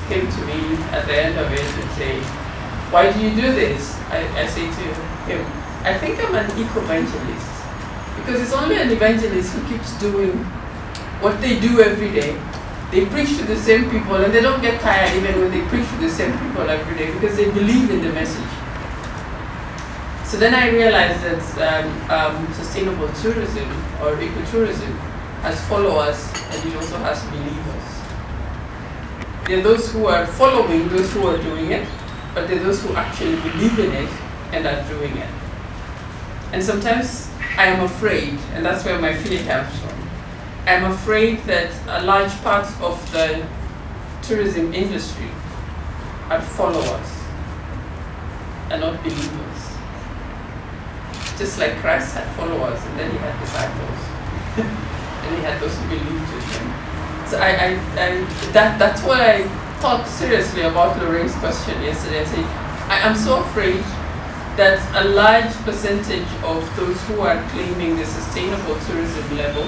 came to me at the end of it and say, "Why do you do this?" I say to him, "I think I'm an eco-evangelist." Because it's only an evangelist who keeps doing what they do every day. They preach to the same people and they don't get tired even when they preach to the same people every day because they believe in the message. So then I realized that sustainable tourism or ecotourism has followers and it also has believers. There are those who are following those who are doing it, but there are those who actually believe in it and are doing it. And sometimes I am afraid, and that's where my fear comes from. I'm afraid that a large part of the tourism industry are followers and not believers. Just like Christ had followers and then he had disciples. And he had those who believed in him. So that's what I thought seriously about Lorraine's question yesterday. I said, I am so afraid that a large percentage of those who are claiming the sustainable tourism level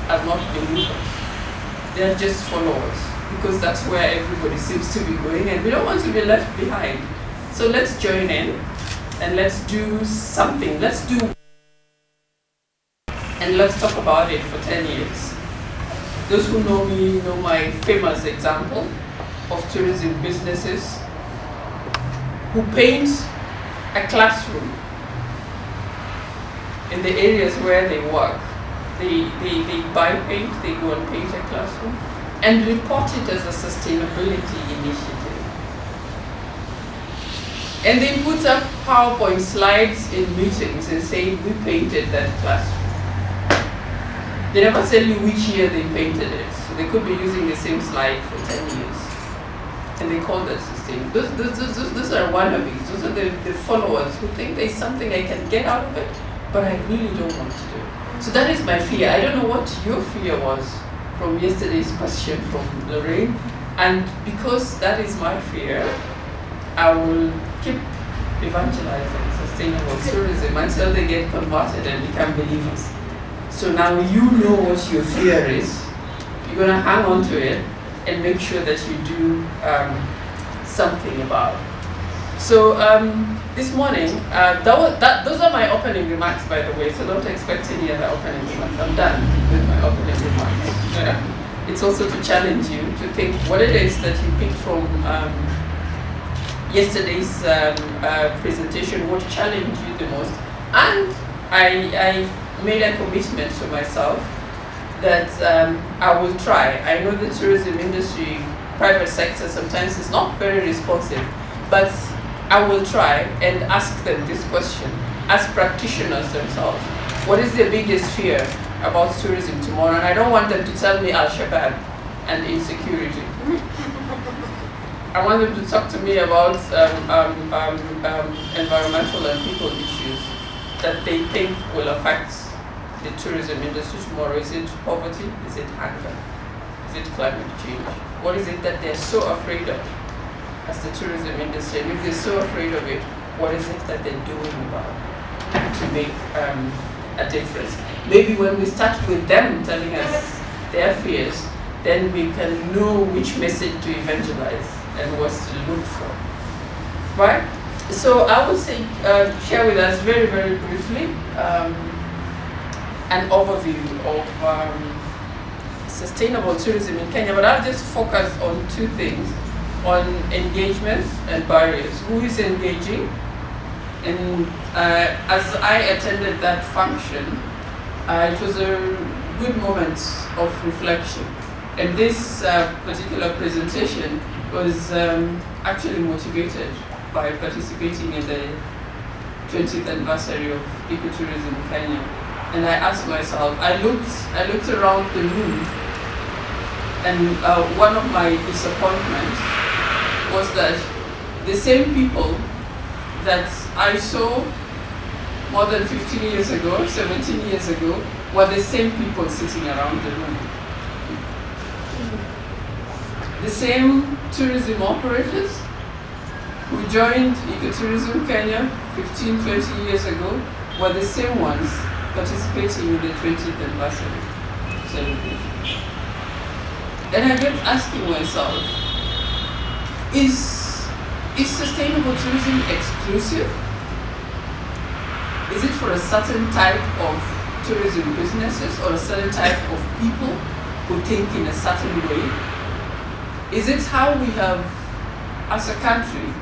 are not believers. They are just followers because that's where everybody seems to be going and we don't want to be left behind. So let's join in and let's do something. Let's do and let's talk about it for 10 years. Those who know me know my famous example of tourism businesses who paint a classroom in the areas where they work. They buy paint, they go and paint a classroom and report it as a sustainability initiative. And they put up PowerPoint slides in meetings and say, we painted that classroom. They never tell you which year they painted it. So they could be using the same slide for 10 years. And they call that sustainable. Those are wannabes. Those are the followers who think there's something I can get out of it, but I really don't want to do it. So that is my fear. I don't know what your fear was from yesterday's question from Lorraine. And because that is my fear, I will keep evangelizing sustainable tourism until they get converted and become believers. So now you know what your fear is. You're going to hang on to it and make sure that you do something about it. So this morning, those are my opening remarks, by the way, so don't expect any other opening remarks. I'm done with my opening remarks. Yeah. It's also to challenge you to think what it is that you picked from yesterday's presentation, what challenged you the most. And I made a commitment to myself that I will try. I know the tourism industry, private sector sometimes is not very responsive, but I will try and ask them this question, as practitioners themselves. What is their biggest fear about tourism tomorrow? And I don't want them to tell me Al-Shabaab and insecurity. I want them to talk to me about environmental and people issues that they think will affect the tourism industry tomorrow. Is it poverty? Is it hunger? Is it climate change? What is it that they're so afraid of as the tourism industry? And if they're so afraid of it, what is it that they're doing about it to make a difference? Maybe when we start with them telling us their fears, then we can know which message to evangelize and what to look for. Right? So I will say, share with us very, very briefly an overview of sustainable tourism in Kenya, but I'll just focus on two things, on engagement and barriers. Who is engaging? And as I attended that function, it was a good moment of reflection. And this particular presentation was actually motivated by participating in the 20th anniversary of ecotourism in Kenya. And I asked myself, I looked around the room, and one of my disappointments was that the same people that I saw more than 15 years ago, 17 years ago, were the same people sitting around the room. The same tourism operators who joined Ecotourism Kenya 15, 20 years ago were the same ones participating in the 20th anniversary celebration. And I kept asking myself, Is sustainable tourism exclusive? Is it for a certain type of tourism businesses or a certain type of people who think in a certain way? Is it how we have, as a country,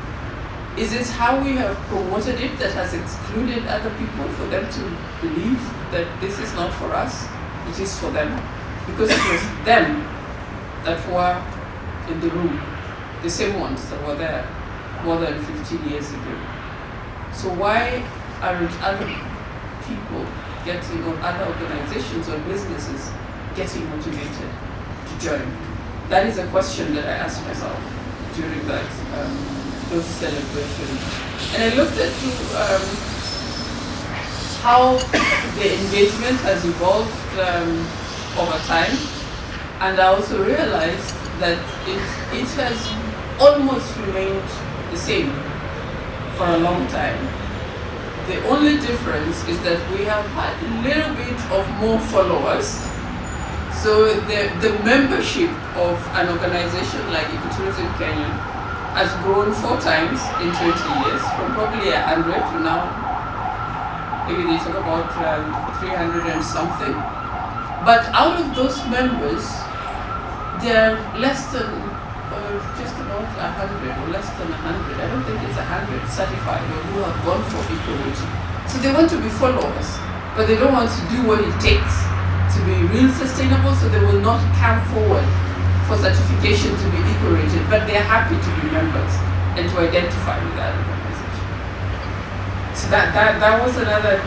is it how we have promoted it that has excluded other people for them to believe that this is not for us, it is for them? Because it was them that were in the room, the same ones that were there more than 15 years ago. So why aren't other people getting, or other organizations or businesses getting motivated to join? That is a question that I asked myself during that those celebrations. And I looked at how the engagement has evolved over time, and I also realized that it has almost remained the same for a long time. The only difference is that we have had a little bit of more followers. So the membership of an organization like Ecotourism Kenya has grown 4 times in 20 years, from probably 100 to now, maybe they talk about 300 and something. But out of those members, there are less than, just about 100 or less than 100, I don't think it's 100 certified or who have gone for eco-rating. So they want to be followers, but they don't want to do what it takes to be real sustainable, so they will not come forward for certification to be eco-rated, but they are happy to be members and to identify with that organization. So that was another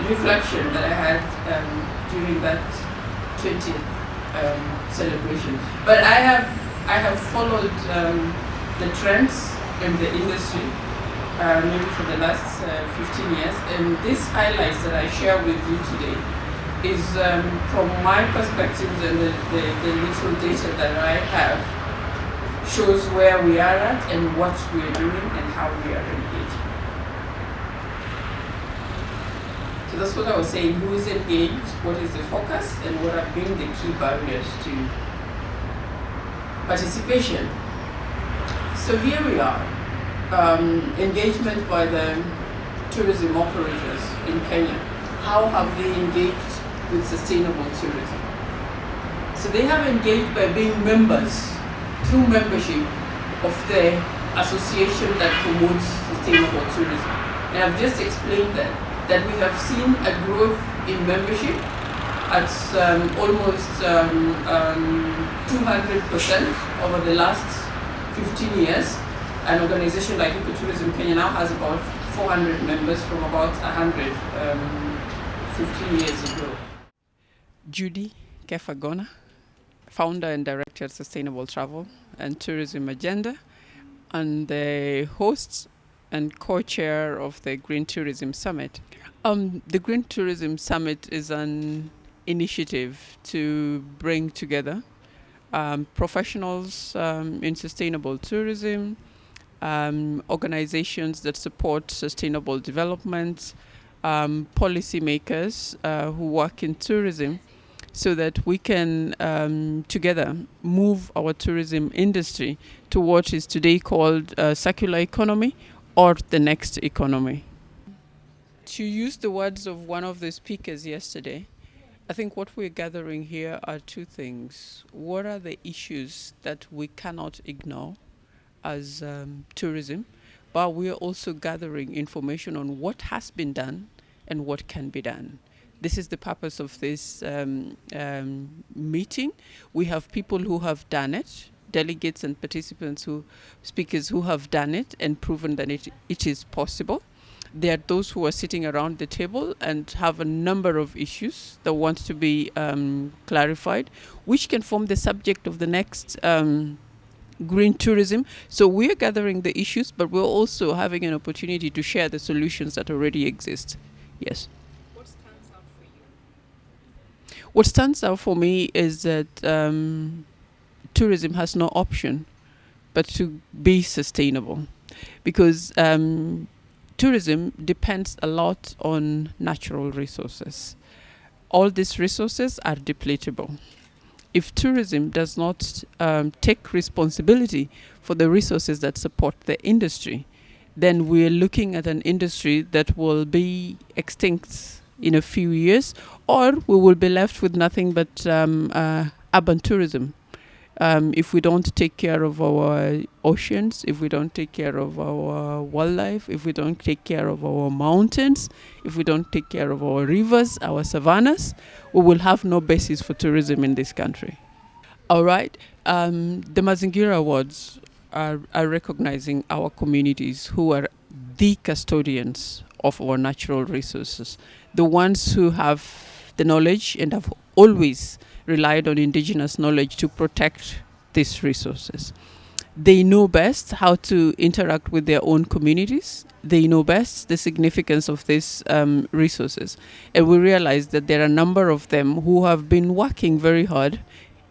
reflection that I had during that 20th celebration. But I have followed the trends in the industry maybe for the last 15 years, and these highlights that I share with you today is from my perspective, and the little data that I have shows where we are at and what we are doing and how we are engaging. So that's what I was saying, who is engaged, what is the focus, and what have been the key barriers to participation. So here we are, engagement by the tourism operators in Kenya. How have they engaged with sustainable tourism? So they have engaged by being members, through membership of the association that promotes sustainable tourism. And I've just explained that we have seen a growth in membership at almost 200% over the last 15 years. An organization like Ecotourism Kenya now has about 400 members from about 100 15 years ago. Judy Kepher-Gona, founder and director of Sustainable Travel and Tourism Agenda, and the host and co-chair of the Green Tourism Summit. The Green Tourism Summit is an initiative to bring together professionals in sustainable tourism, organizations that support sustainable development, policymakers who work in tourism, so that we can together move our tourism industry to what is today called circular economy, or the next economy. To use the words of one of the speakers yesterday, I think what we're gathering here are 2 things. What are the issues that we cannot ignore as tourism, but we are also gathering information on what has been done and what can be done. This is the purpose of this meeting. We have people who have done it, delegates and participants, speakers who have done it and proven that it is possible. There are those who are sitting around the table and have a number of issues that want to be clarified, which can form the subject of the next green tourism. So we're gathering the issues, but we're also having an opportunity to share the solutions that already exist. Yes. What stands out for you? What stands out for me is that tourism has no option but to be sustainable, because tourism depends a lot on natural resources. All these resources are depletable. if tourism does not take responsibility for the resources that support the industry, then we're looking at an industry that will be extinct in a few years, or we will be left with nothing but urban tourism. If we don't take care of our oceans, if we don't take care of our wildlife, if we don't take care of our mountains, if we don't take care of our rivers, our savannas, we will have no basis for tourism in this country. All right. The Mazingira Awards are recognizing our communities who are the custodians of our natural resources, the ones who have the knowledge and have always relied on indigenous knowledge to protect these resources. They know best how to interact with their own communities. They know best the significance of these resources. And we realize that there are a number of them who have been working very hard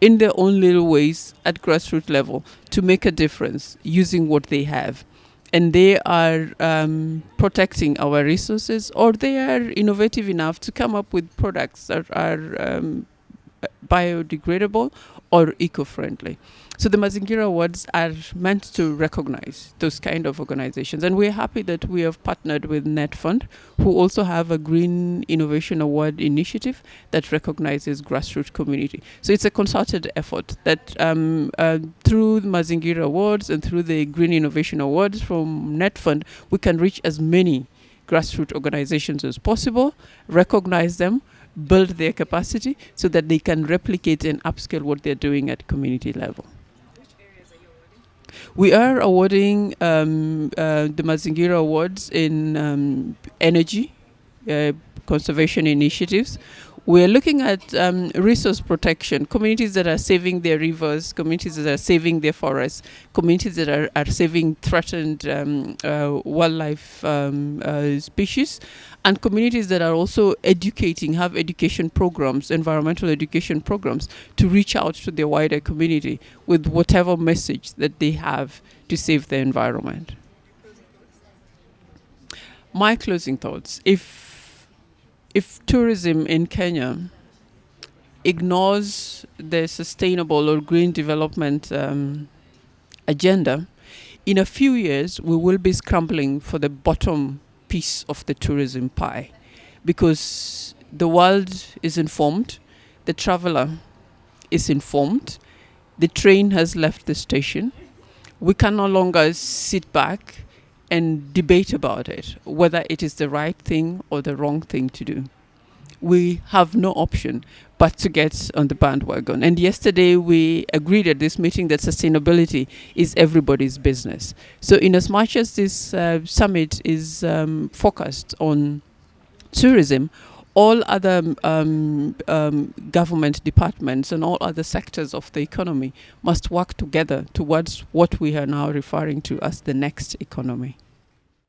in their own little ways at grassroots level to make a difference using what they have. And they are protecting our resources, or they are innovative enough to come up with products that are biodegradable or eco-friendly. So the Mazingira Awards are meant to recognize those kind of organizations. And we're happy that we have partnered with NetFund, who also have a Green Innovation Award initiative that recognizes grassroots community. So it's a concerted effort that through the Mazingira Awards and through the Green Innovation Awards from NetFund, we can reach as many grassroots organizations as possible, recognize them, build their capacity so that they can replicate and upscale what they're doing at community level. Which areas are you awarding? We are awarding the Mazingira Awards in energy, conservation initiatives. We're looking at resource protection, communities that are saving their rivers, communities that are saving their forests, communities that are saving threatened wildlife species, and communities that are also educating, have education programs, environmental education programs, to reach out to their wider community with whatever message that they have to save the environment. My closing thoughts: if tourism in Kenya ignores the sustainable or green development agenda, in a few years we will be scrambling for the bottom piece of the tourism pie, because the world is informed, the traveler is informed, the train has left the station. We can no longer sit back and debate about it, whether it is the right thing or the wrong thing to do. We have no option but to get on the bandwagon. And yesterday we agreed at this meeting that sustainability is everybody's business. So in as much as this summit is focused on tourism, all other government departments and all other sectors of the economy must work together towards what we are now referring to as the next economy.